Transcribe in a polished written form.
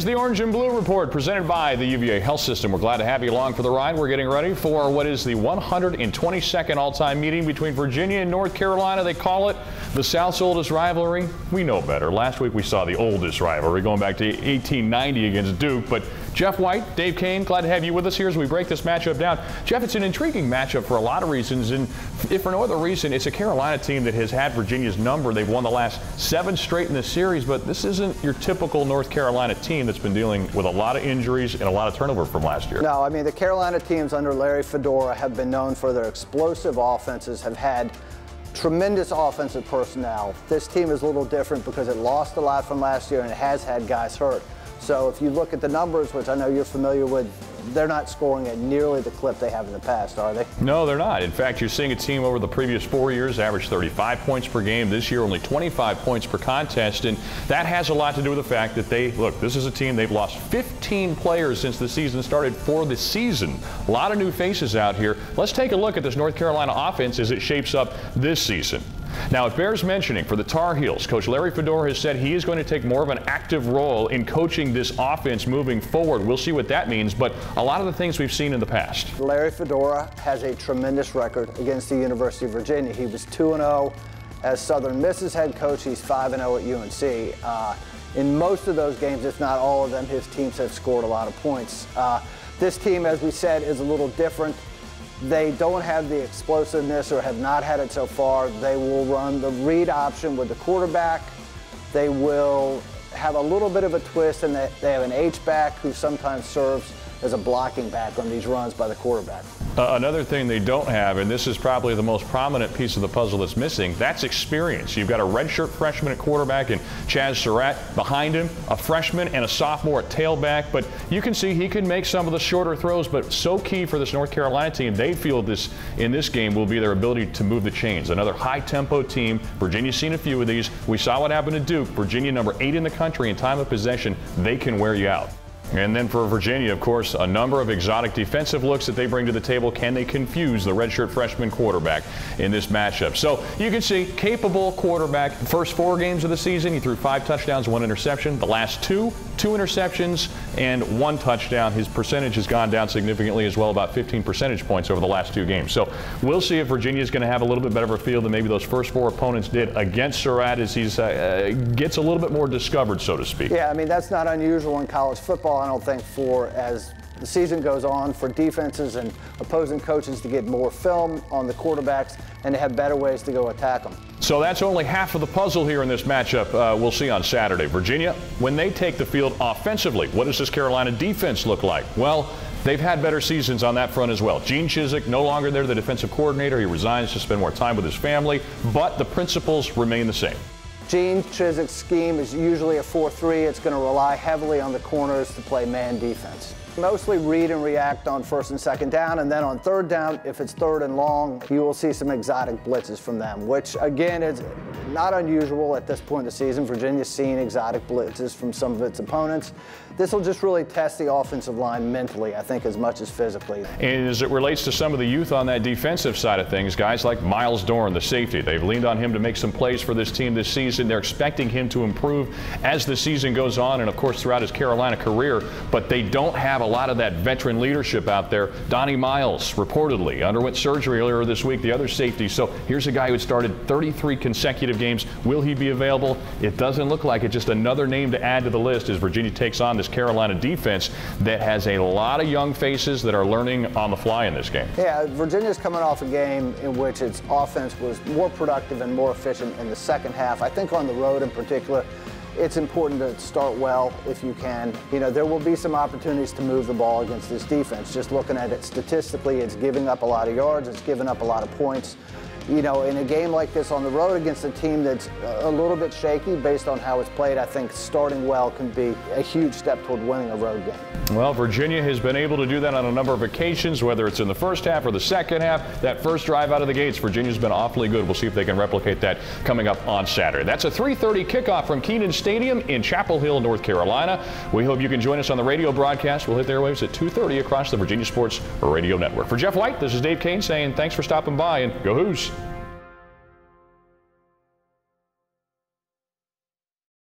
the Orange and Blue Report presented by the UVA Health System. We're glad to have you along for the ride. We're getting ready for what is the 122nd all-time meeting between Virginia and North Carolina. They call it the South's oldest rivalry. We know better. Last week we saw the oldest rivalry going back to 1890 against Duke. But Jeff White, Dave Koehn, glad to have you with us here as we break this matchup down. Jeff, it's an intriguing matchup for a lot of reasons, and if for no other reason, it's a Carolina team that has had Virginia's number. They've won the last 7 straight in this series, but this isn't your typical North Carolina team that's been dealing with a lot of injuries and a lot of turnover from last year. No, I mean, the Carolina teams under Larry Fedora have been known for their explosive offenses, have had tremendous offensive personnel. This team is a little different because it lost a lot from last year and it has had guys hurt. So if you look at the numbers, which I know you're familiar with, they're not scoring at nearly the clip they have in the past, are they? No, they're not. In fact, you're seeing a team over the previous 4 years average 35 points per game. This year, only 25 points per contest. And that has a lot to do with the fact that this is a team, they've lost 15 players since the season started for the season. A lot of new faces out here. Let's take a look at this North Carolina offense as it shapes up this season. Now, it bears mentioning for the Tar Heels, Coach Larry Fedora has said he is going to take more of an active role in coaching this offense moving forward. We'll see what that means, but a lot of the things we've seen in the past. Larry Fedora has a tremendous record against the University of Virginia. He was 2-0 as Southern Miss's head coach. He's 5-0 at UNC. In most of those games, if not all of them, his teams have scored a lot of points. This team, as we said, is a little different. They don't have the explosiveness or have not had it so far. They will run the read option with the quarterback. They will have a little bit of a twist, and they have an H-back who sometimes serves as a blocking back on these runs by the quarterback. Another thing they don't have, and this is probably the most prominent piece of the puzzle that's missing, that's experience. You've got a redshirt freshman at quarterback and Chaz Surratt behind him, a freshman and a sophomore at tailback, but you can see he can make some of the shorter throws, but so key for this North Carolina team, they feel this in this game will be their ability to move the chains. Another high-tempo team. Virginia's seen a few of these. We saw what happened to Duke. Virginia, number 8 in the country in time of possession. They can wear you out. And then for Virginia, of course, a number of exotic defensive looks that they bring to the table. Can they confuse the redshirt freshman quarterback in this matchup? So you can see capable quarterback. First 4 games of the season, he threw 5 touchdowns, 1 interception. The last 2 interceptions and 1 touchdown. His percentage has gone down significantly as well, about 15 percentage points over the last 2 games. So we'll see if Virginia is going to have a little bit better of a field than maybe those first 4 opponents did against Surratt as he gets a little bit more discovered, so to speak. Yeah, I mean, that's not unusual in college football. I don't think as the season goes on, for defenses and opposing coaches to get more film on the quarterbacks and to have better ways to go attack them. So that's only half of the puzzle here in this matchup we'll see on Saturday. Virginia, when they take the field offensively, what does this Carolina defense look like? Well, they've had better seasons on that front as well. Gene Chizik, no longer there, the defensive coordinator. He resigns to spend more time with his family, but the principles remain the same. Gene Chizik's scheme is usually a 4-3. It's going to rely heavily on the corners to play man defense. Mostly read and react on 1st and 2nd down, and then on 3rd down, if it's 3rd and long, you will see some exotic blitzes from them, which again is not unusual at this point in the season. Virginia's seen exotic blitzes from some of its opponents. This will just really test the offensive line mentally, I think, as much as physically. And as it relates to some of the youth on that defensive side of things, guys like Miles Dorn, the safety, they've leaned on him to make some plays for this team this season. They're expecting him to improve as the season goes on and, of course, throughout his Carolina career, but they don't have a lot of that veteran leadership out there. Donnie Miles reportedly underwent surgery earlier this week, the other safety. So here's a guy who had started 33 consecutive games. Will he be available? It doesn't look like it. Just another name to add to the list as Virginia takes on this Carolina defense that has a lot of young faces that are learning on the fly in this game. Yeah, Virginia's coming off a game in which its offense was more productive and more efficient in the second half. I think on the road in particular, it's important to start well if you can. You know, there will be some opportunities to move the ball against this defense. Just looking at it statistically, it's giving up a lot of yards, it's giving up a lot of points. You know, in a game like this on the road against a team that's a little bit shaky based on how it's played, I think starting well can be a huge step toward winning a road game. Well, Virginia has been able to do that on a number of occasions, whether it's in the first half or the second half. That first drive out of the gates, Virginia's been awfully good. We'll see if they can replicate that coming up on Saturday. That's a 3:30 kickoff from Kenan Stadium in Chapel Hill, North Carolina. We hope you can join us on the radio broadcast. We'll hit the airwaves at 2:30 across the Virginia Sports Radio Network. For Jeff White, this is Dave Koehn saying thanks for stopping by, and go Hoos.